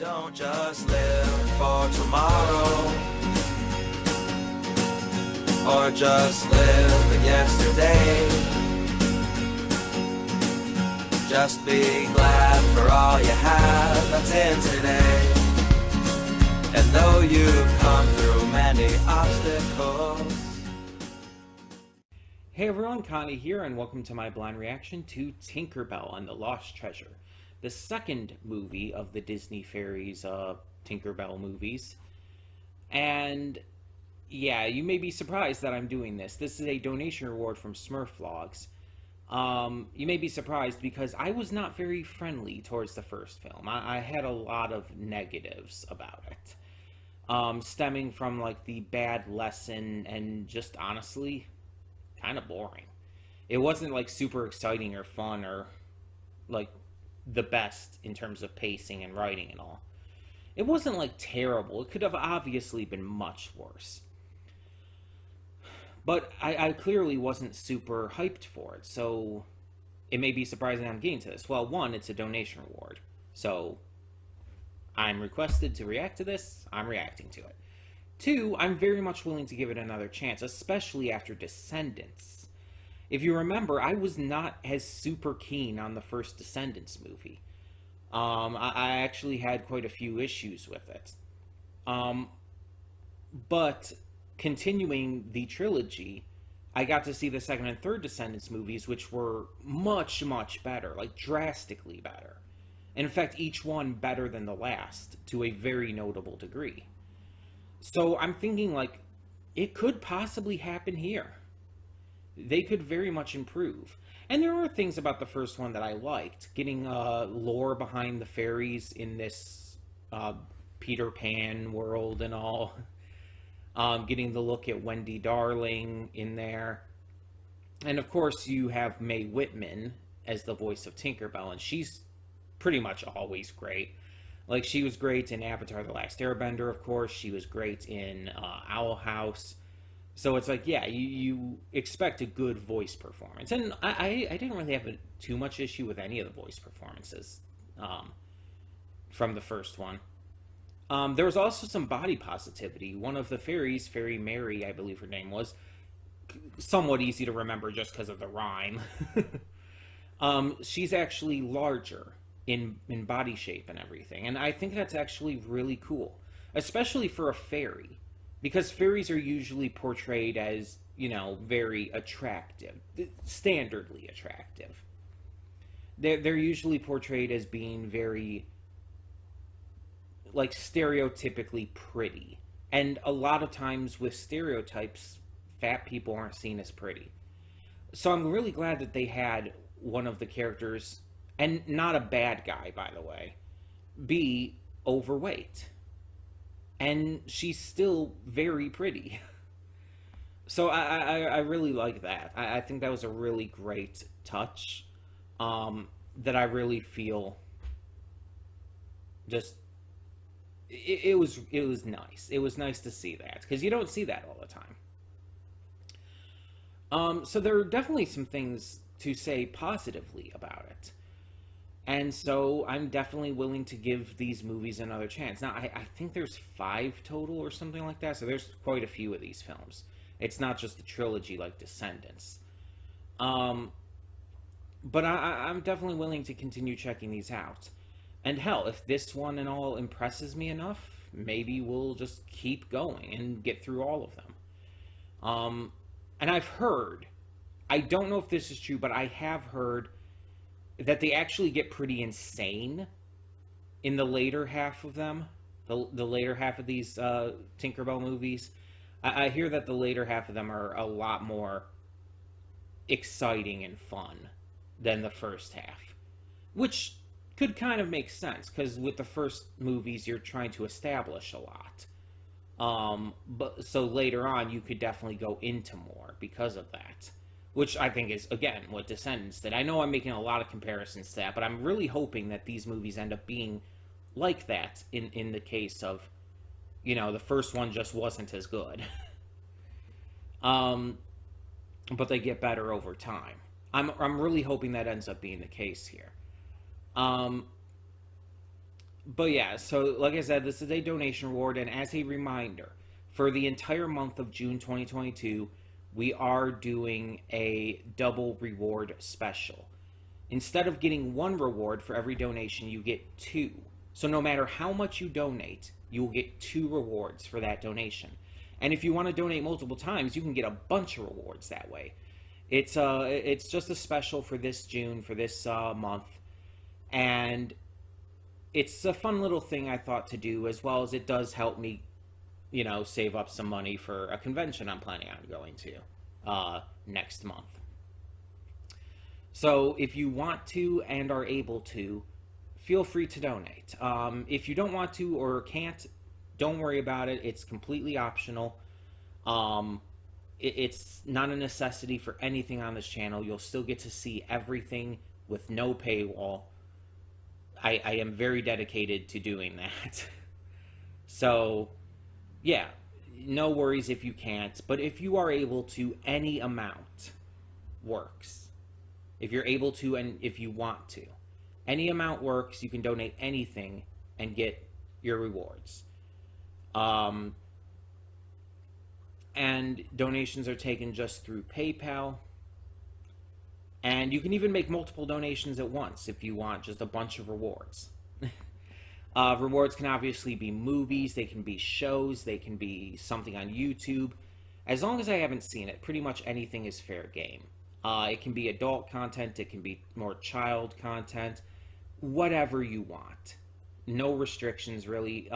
Don't just live for tomorrow, or just live in yesterday. Just be glad for all you have that's in today. And though you've come through many obstacles. Hey everyone, Connie here, and welcome to my blind reaction to Tinkerbell and the Lost Treasure, the second movie of the Disney Fairies Tinkerbell movies. And yeah, you may be surprised that I'm doing this. This is a donation reward from Smurflogs. You may be surprised because I was not very friendly towards the first film. I had a lot of negatives about it, stemming from like the bad lesson and just honestly kind of boring. It wasn't like super exciting or fun or like the best in terms of pacing and writing and all. It wasn't like terrible. It could have obviously been much worse. But I clearly wasn't super hyped for it, so it may be surprising I'm getting to this. Well, one, it's a donation reward, so I'm requested to react to this, I'm reacting to it. Two, I'm very much willing to give it another chance, especially after Descendants. If you remember, I was not as super keen on the first Descendants movie. I actually had quite a few issues with it. But continuing the trilogy, I got to see the second and third Descendants movies, which were much, much better, like drastically better. And in fact, each one better than the last to a very notable degree. So I'm thinking, like, it could possibly happen here. They could very much improve. And there are things about the first one that I liked. Getting lore behind the fairies in this Peter Pan world and all. Getting the look at Wendy Darling in there. And of course you have Mae Whitman as the voice of Tinkerbell, and she's pretty much always great. Like, she was great in Avatar: The Last Airbender, of course. She was great in Owl House. So it's like, yeah, you expect a good voice performance. And I didn't really have too much issue with any of the voice performances from the first one. There was also some body positivity. One of the fairies, Fairy Mary, I believe her name was, somewhat easy to remember just because of the rhyme. She's actually larger in body shape and everything. And I think that's actually really cool, especially for a fairy, because fairies are usually portrayed as, you know, very attractive, standardly attractive. They're usually portrayed as being very, like, stereotypically pretty. And a lot of times with stereotypes, fat people aren't seen as pretty. So I'm really glad that they had one of the characters, and not a bad guy, by the way, be overweight. And she's still very pretty. So I really like that. I think that was a really great touch, that I really feel just, it was nice. It was nice to see that, because you don't see that all the time. So there are definitely some things to say positively about it. And so I'm definitely willing to give these movies another chance. Now, I think there's 5 total or something like that, so there's quite a few of these films. It's not just a trilogy like Descendants. But I'm definitely willing to continue checking these out. And hell, if this one and all impresses me enough, maybe we'll just keep going and get through all of them. And I've heard, I don't know if this is true, but I have heard that they actually get pretty insane in the later half of them, the later half of these Tinkerbell movies. I hear that the later half of them are a lot more exciting and fun than the first half, which could kind of make sense, because with the first movies you're trying to establish a lot. But so later on you could definitely go into more because of that. Which I think is, again, what Descendants did. I know I'm making a lot of comparisons to that, but I'm really hoping that these movies end up being like that in the case of, you know, the first one just wasn't as good. But they get better over time. I'm really hoping that ends up being the case here. But yeah, so like I said, this is a donation reward, and as a reminder, for the entire month of June 2022, we are doing a double reward special. Instead of getting one reward for every donation, you get two. So no matter how much you donate, you will get two rewards for that donation. And if you want to donate multiple times, you can get a bunch of rewards that way. It's just a special for this June, for this month, and it's a fun little thing I thought to do, as well as it does help me, save up some money for a convention I'm planning on going to next month. So if you want to and are able to, feel free to donate. If you don't want to or can't, don't worry about it. It's completely optional. It's not a necessity for anything on this channel. You'll still get to see everything with no paywall. I am very dedicated to doing that. So, yeah, no worries if you can't. But if you are able to, any amount works. If you're able to and if you want to. Any amount works. You can donate anything and get your rewards. And donations are taken just through PayPal. And you can even make multiple donations at once if you want just a bunch of rewards. Rewards can obviously be movies, they can be shows, they can be something on YouTube. As long as I haven't seen it, pretty much anything is fair game. It can be adult content, it can be more child content, whatever you want. No restrictions, really.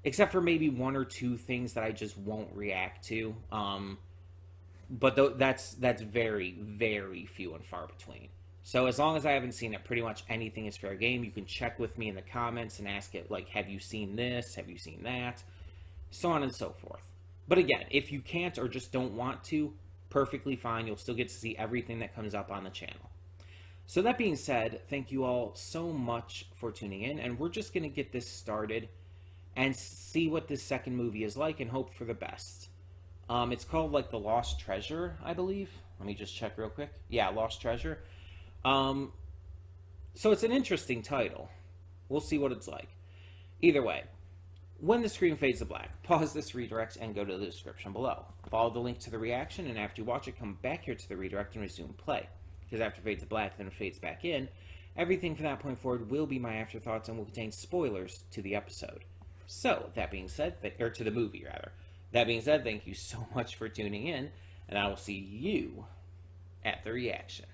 Except for maybe one or two things that I just won't react to. But that's very, very few and far between. So as long as I haven't seen it, pretty much anything is fair game. You can check with me in the comments and ask it, like, have you seen this? Have you seen that? So on and so forth. But again, if you can't or just don't want to, perfectly fine. You'll still get to see everything that comes up on the channel. So that being said, thank you all so much for tuning in. And we're just going to get this started and see what this second movie is like and hope for the best. It's called, like, The Lost Treasure, I believe. Let me just check real quick. Yeah, Lost Treasure. So it's an interesting title. We'll see what it's like. Either way, when the screen fades to black, pause this redirect and go to the description below. Follow the link to the reaction, and after you watch it, come back here to the redirect and resume play. Because after it fades to black, then it fades back in. Everything from that point forward will be my afterthoughts and will contain spoilers to the episode. So, that being said, or to the movie, rather. That being said, thank you so much for tuning in, and I will see you at the reaction.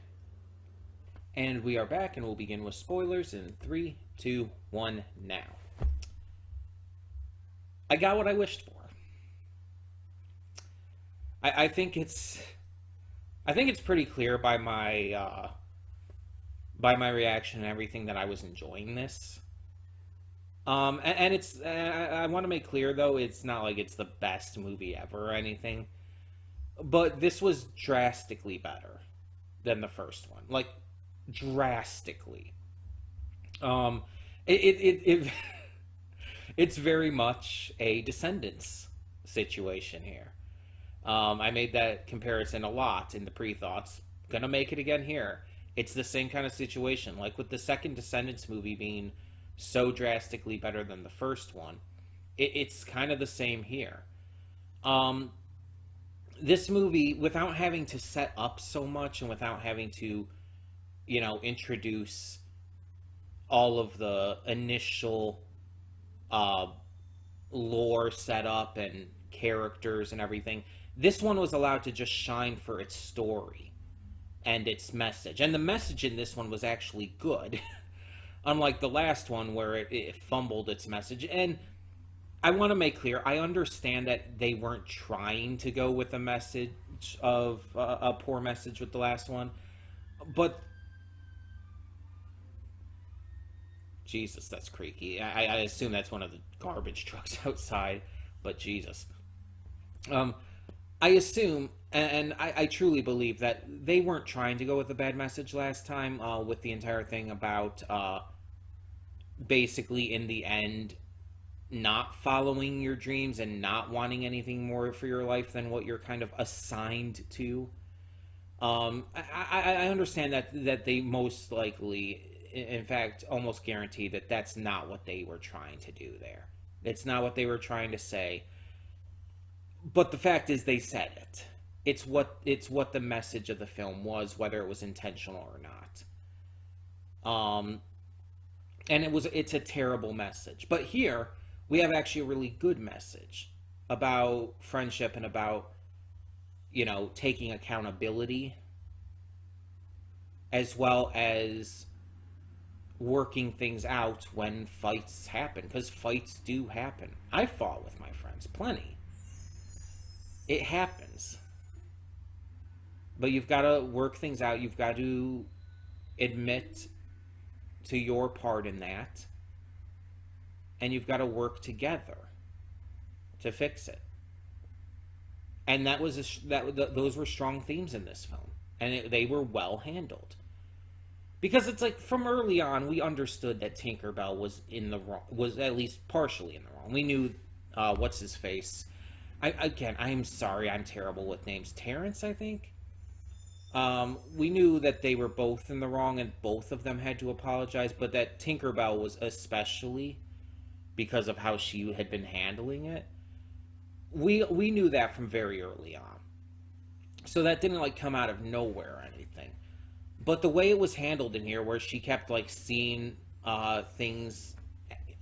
And we are back, and we'll begin with spoilers in 3, 2, 1, now. I got what I wished for. I think it's pretty clear by my reaction and everything that I was enjoying this. And it's, I want to make clear, though, it's not like it's the best movie ever or anything. But this was drastically better than the first one. Like, drastically. It's very much a Descendants situation here. I made that comparison a lot in the pre-thoughts. Gonna make it again here. It's the same kind of situation. Like, with the second Descendants movie being so drastically better than the first one, it's kind of the same here. This movie, without having to set up so much and without having to, introduce all of the initial lore setup and characters and everything, this one was allowed to just shine for its story and its message. And the message in this one was actually good. Unlike the last one where it fumbled its message. And I want to make clear, I understand that they weren't trying to go with a message of a poor message with the last one. But Jesus, that's creaky. I assume that's one of the garbage trucks outside. But Jesus. I assume, and I truly believe that they weren't trying to go with a bad message last time with the entire thing about basically, in the end, not following your dreams and not wanting anything more for your life than what you're kind of assigned to. I understand that they most likely in fact, almost guaranteed that that's not what they were trying to do there. It's not what they were trying to say. But the fact is, they said it. It's what the message of the film was, whether it was intentional or not. And it's a terrible message. But here we have actually a really good message about friendship and about, taking accountability, as well as working things out when fights happen, because fights do happen. I fought with my friends plenty. It happens. But you've got to work things out. You've got to admit to your part in that. And you've got to work together to fix it. And those were strong themes in this film. And they were well handled. Because it's like, from early on, we understood that Tinkerbell was in the wrong, was at least partially in the wrong. We knew, what's his face? I'm sorry, I'm terrible with names. Terrence, I think? We knew that they were both in the wrong and both of them had to apologize, but that Tinkerbell was especially because of how she had been handling it. We knew that from very early on. So that didn't come out of nowhere or anything. But the way it was handled in here, where she kept seeing things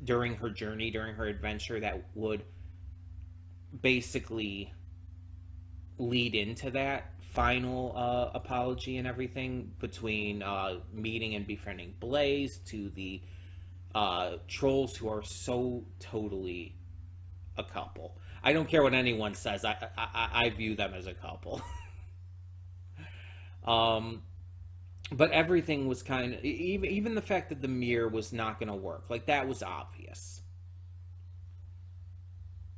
during her journey, during her adventure, that would basically lead into that final apology and everything, between meeting and befriending Blaze, to the trolls, who are so totally a couple. I don't care what anyone says. I view them as a couple. But everything was kind of, even the fact that the mirror was not going to work, that was obvious.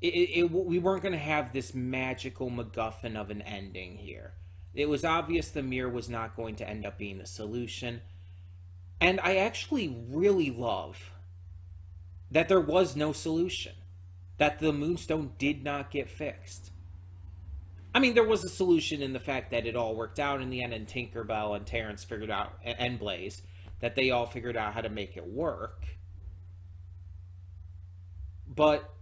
We weren't going to have this magical MacGuffin of an ending here. It was obvious the mirror was not going to end up being the solution. And I actually really love that there was no solution. That the Moonstone did not get fixed. I mean, there was a solution in the fact that it all worked out in the end, and Tinkerbell and Terrence figured out, and Blaze, that they all figured out how to make it work. But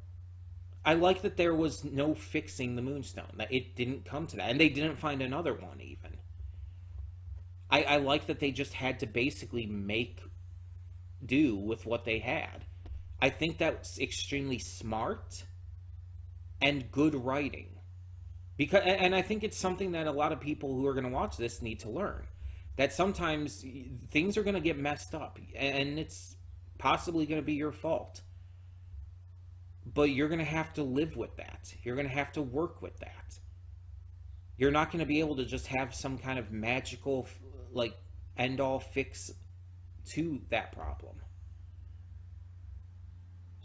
I like that there was no fixing the Moonstone, that it didn't come to that, and they didn't find another one even. I like that they just had to basically make do with what they had. I think that's extremely smart and good writing. And I think it's something that a lot of people who are going to watch this need to learn. That sometimes things are going to get messed up, and it's possibly going to be your fault. But you're going to have to live with that. You're going to have to work with that. You're not going to be able to just have some kind of magical, end-all fix to that problem.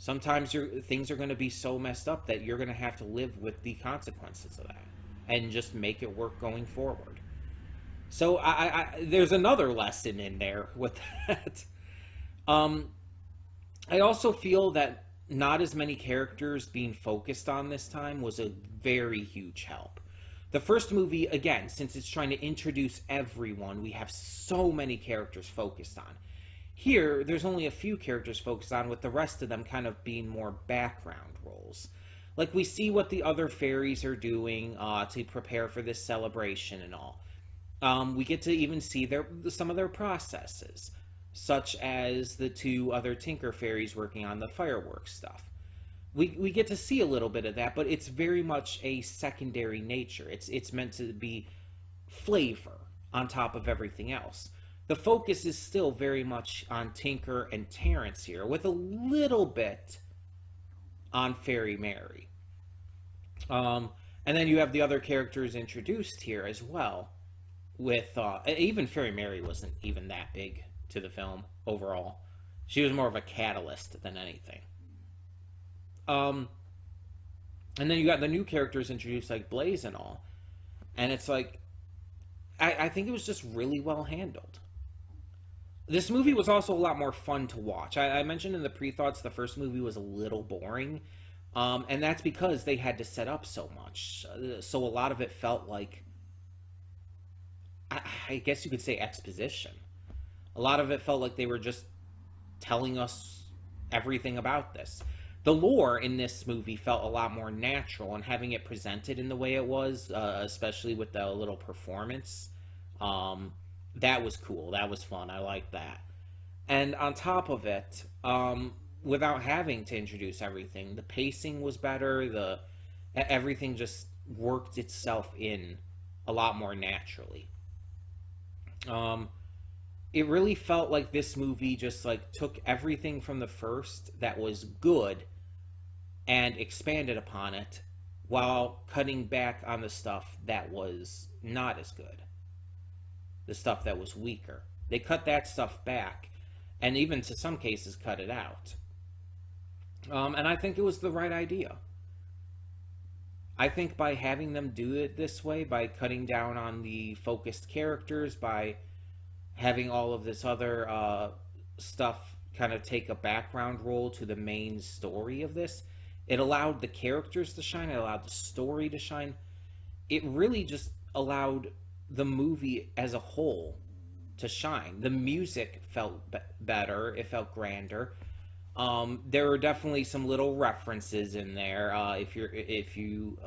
Sometimes things are going to be so messed up that you're going to have to live with the consequences of that and just make it work going forward. So there's another lesson in there with that. I also feel that not as many characters being focused on this time was a very huge help. The first movie, again, since it's trying to introduce everyone, we have so many characters focused on. Here, there's only a few characters focused on, with the rest of them kind of being more background roles. We see what the other fairies are doing to prepare for this celebration and all. We get to even see some of their processes, such as the two other Tinker fairies working on the fireworks stuff. We get to see a little bit of that, but it's very much a secondary nature. It's meant to be flavor on top of everything else. The focus is still very much on Tinker and Terrence here, with a little bit on Fairy Mary. And then you have the other characters introduced here as well, with even Fairy Mary wasn't even that big to the film overall. She was more of a catalyst than anything. And then you got the new characters introduced, like Blaze and all. And it's I think it was just really well handled. This movie was also a lot more fun to watch. I mentioned in the pre-thoughts the first movie was a little boring. And that's because they had to set up so much. So a lot of it felt like, I guess you could say, exposition. A lot of it felt like they were just telling us everything about this. The lore in this movie felt a lot more natural, and having it presented in the way it was, especially with the little performance, that was cool. That was fun. I liked that. And on top of it, without having to introduce everything, the pacing was better. Everything just worked itself in a lot more naturally. It really felt like this movie just like took everything from the first that was good and expanded upon it while cutting back on the stuff that was not as good, the stuff that was weaker. They cut that stuff back, and even to some cases cut it out. And I think it was the right idea. I think by having them do it this way, by cutting down on the focused characters, by having all of this other stuff kind of take a background role to the main story of this, it allowed the characters to shine, it allowed the story to shine. It really just allowed the movie as a whole to shine. The music felt better, it felt grander. There were definitely some little references in there. If you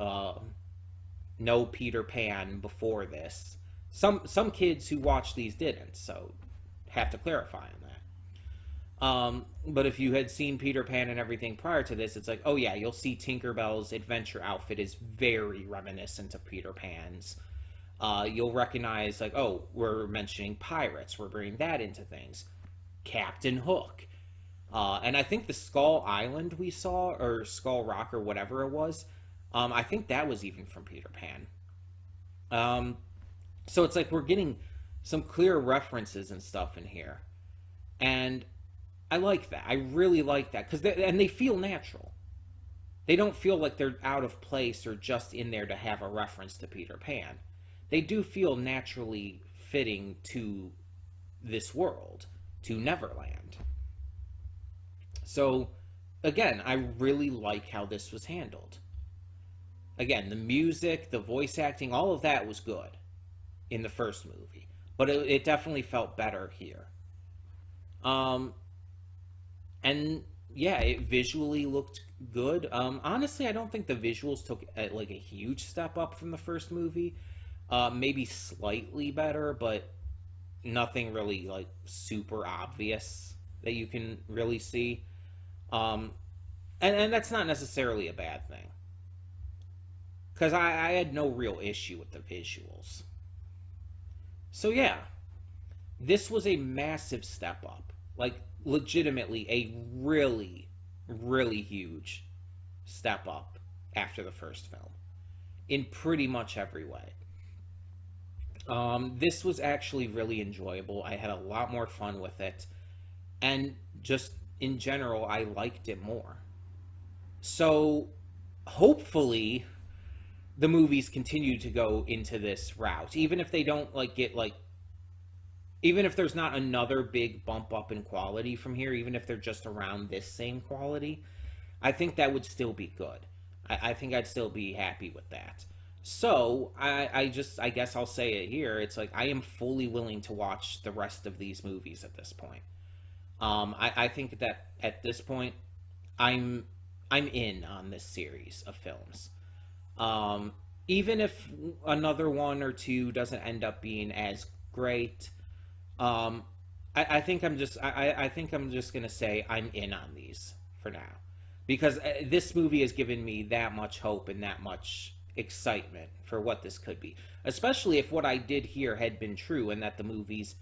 know Peter Pan before this, some kids who watched these didn't, so have to clarify on that. But if you had seen Peter Pan and everything prior to this, it's like, oh yeah, you'll see Tinkerbell's adventure outfit is very reminiscent of Peter Pan's. You'll recognize, like, oh, we're mentioning pirates, we're bringing that into things. Captain Hook. And I think the Skull Island we saw, or Skull Rock, or whatever it was, I think that was even from Peter Pan. So it's like we're getting some clear references and stuff in here. And I like that. I really like that. And they feel natural. They don't feel like they're out of place or just in there to have a reference to Peter Pan. They do feel naturally fitting to this world, to Neverland. So, again, I really like how this was handled. Again, the music, the voice acting, all of that was good in the first movie. But it definitely felt better here. And yeah, it visually looked good. Honestly, I don't think the visuals took like a huge step up from the first movie. Maybe slightly better, but nothing really like super obvious that you can really see. And that's not necessarily a bad thing, because I had no real issue with the visuals. So yeah, this was a massive step up. Like, legitimately a really, really huge step up after the first film in pretty much every way. This was actually really enjoyable. I had a lot more fun with it, and just in general, I liked it more. So hopefully the movies continue to go into this route, even if they don't even if there's not another big bump up in quality from here, even if they're just around this same quality, I think that would still be good. I think I'd still be happy with that. So I guess I'll say it here. It's like I am fully willing to watch the rest of these movies at this point. I think that at this point, I'm in on this series of films. Even if another one or two doesn't end up being as great, I think I'm just gonna say I'm in on these for now, because this movie has given me that much hope and that much excitement for what this could be, especially if what I did here had been true, and that the movies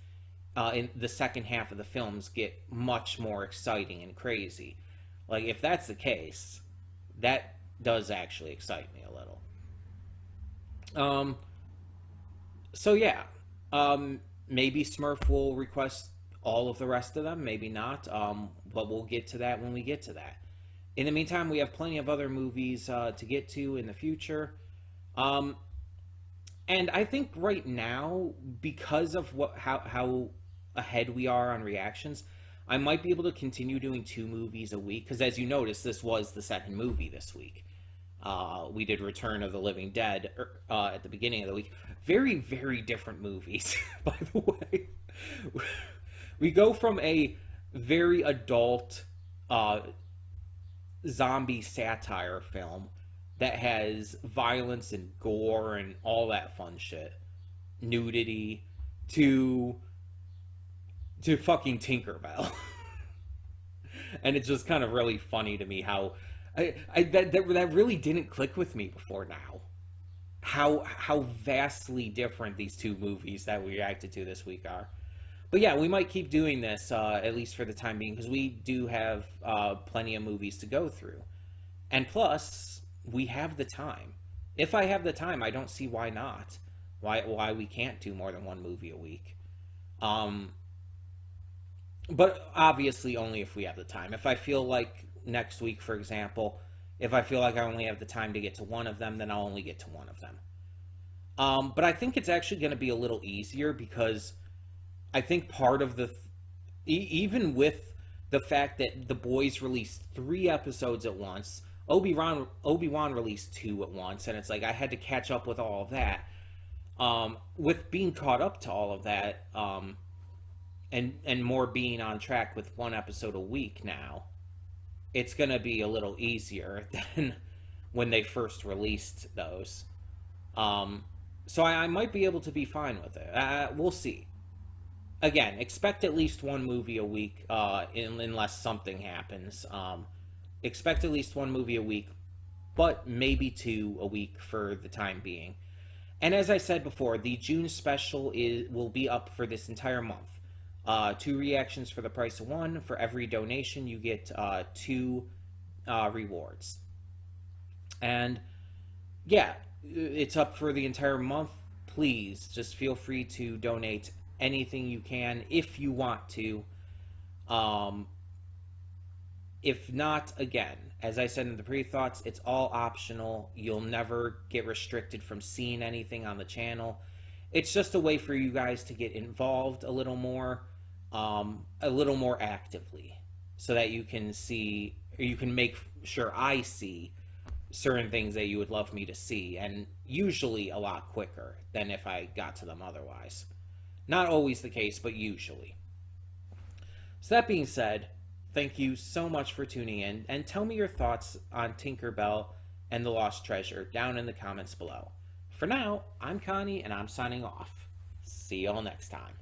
in the second half of the films get much more exciting and crazy. Like, if that's the case, that does actually excite me a little. So yeah, maybe Smurf will request all of the rest of them, maybe not, but we'll get to that when we get to that. In the meantime, we have plenty of other movies to get to in the future. And I think right now, because of how ahead we are on reactions, I might be able to continue doing 2 movies a week, because as you notice, this was the second movie this week. We did Return of the Living Dead at the beginning of the week. Very, very different movies, by the way. We go from a very adult zombie satire film that has violence and gore and all that fun shit, nudity, to fucking Tinkerbell. And it's just kind of really funny to me how that really didn't click with me before now. How vastly different these two movies that we reacted to this week are. But yeah, we might keep doing this at least for the time being, because we do have plenty of movies to go through, and plus we have the time. If I have the time, I don't see why not. Why we can't do more than one movie a week. But obviously only if we have the time. If I feel like next week, for example, if I feel like I only have the time to get to one of them, then I'll only get to one of them. But I think it's actually going to be a little easier, because I think part of even with the fact that the boys released 3 episodes at once, Obi-Wan released 2 at once, and it's like I had to catch up with all of that. With being caught up to all of that, and more being on track with 1 episode a week now, it's going to be a little easier than when they first released those. So I might be able to be fine with it. We'll see. Again, expect at least 1 movie a week, unless something happens. Expect at least 1 movie a week, but maybe 2 a week for the time being. And as I said before, the June special will be up for this entire month. 2 reactions for the price of 1. For every donation, you get 2 rewards. And yeah, it's up for the entire month. Please just feel free to donate anything you can if you want to. If not, again, as I said in the pre-thoughts, it's all optional. You'll never get restricted from seeing anything on the channel. It's just a way for you guys to get involved a little more actively, so that you can see, or you can make sure I see certain things that you would love me to see, and usually a lot quicker than if I got to them otherwise. Not always the case, but usually. So that being said, thank you so much for tuning in, and tell me your thoughts on Tinkerbell and the Lost Treasure down in the comments below. For now, I'm Connie, and I'm signing off. See y'all next time.